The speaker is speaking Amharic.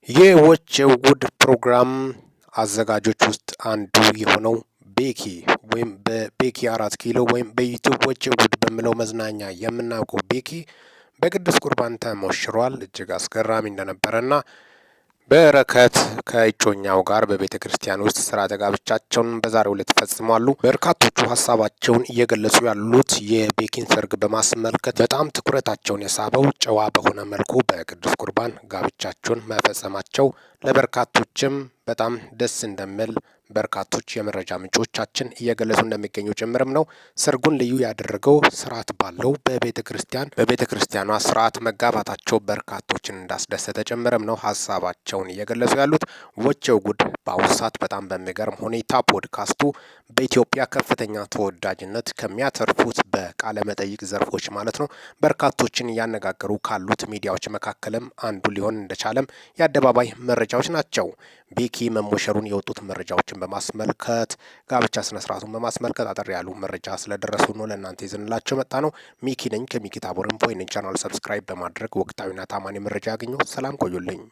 የወቸው ጉድ ፕሮግራም አዘጋጆች ውስጥ አንዱ የሆነው ቤኪ ወይም በቤኪ 4 ኪሎ ወይም በዩቲዩብ ወቸው ጉድ በሚለው መዝናኛ የምናውቀው ቤኪ በቅዱስ ቁርባን ተሞሽሯል። እጅግ አስገራሚ እንደነበረና በረከት ከእጮኛው ጋር በቤተ ክርስቲያን ውስጥ ስርዓተ ጋብቻቸውን በዛሬው ዕለት ፈጽመዋል። በርካቶቹ ሀሳባቸውን እየገለጹ ያሉት የቤኪን ሰርግ በማስመልከት በጣም ትኩረታቸውን የሳበው ጨዋ በሆነ መልኩ በቅዱስ ቁርባን ጋብቻቸውን መፈጸማቸው ለበርካቶችም በጣም ደስ እንደሚል በርካቶች የመረጃ ምንጮቻችን እየገለጹ እንደሚገኙ ጭምርም ነው። ሰርጉን ልዩ ያደረገው ስርዓት ባለው በቤተ ክርስቲያኗ ስርዓት መጋባታቸው በርካቶችን እንዳስደሰተ ጭምርም ነው ሀሳባቸውን እየገለጹ ያሉት። ወቸው ጉድ በአሁኑ ሰዓት በጣም በሚገርም ሁኔታ ፖድካስቱ በኢትዮጵያ ከፍተኛ ተወዳጅነት ከሚያተርፉት በቃለ መጠይቅ ዘርፎች ማለት ነው በርካቶችን እያነጋገሩ ካሉት ሚዲያዎች መካከልም አንዱ ሊሆን እንደቻለም የአደባባይ መረጃዎች ናቸው። ቤኪ መሞሸሩን የወጡት መረጃዎችን በማስመልከት ጋብቻ ስነ ስርዓቱን በማስመልከት አጠር ያሉ መረጃ ስለደረሱ ነው ለእናንተ ይዘንላቸው መጣ ነው። ሚኪ ነኝ ከሚኪ ታቦር ኢንፎ። ይህንን ቻናል ሰብስክራይብ በማድረግ ወቅታዊና ታማኝ መረጃ ያገኙ። ሰላም ቆዩልኝ።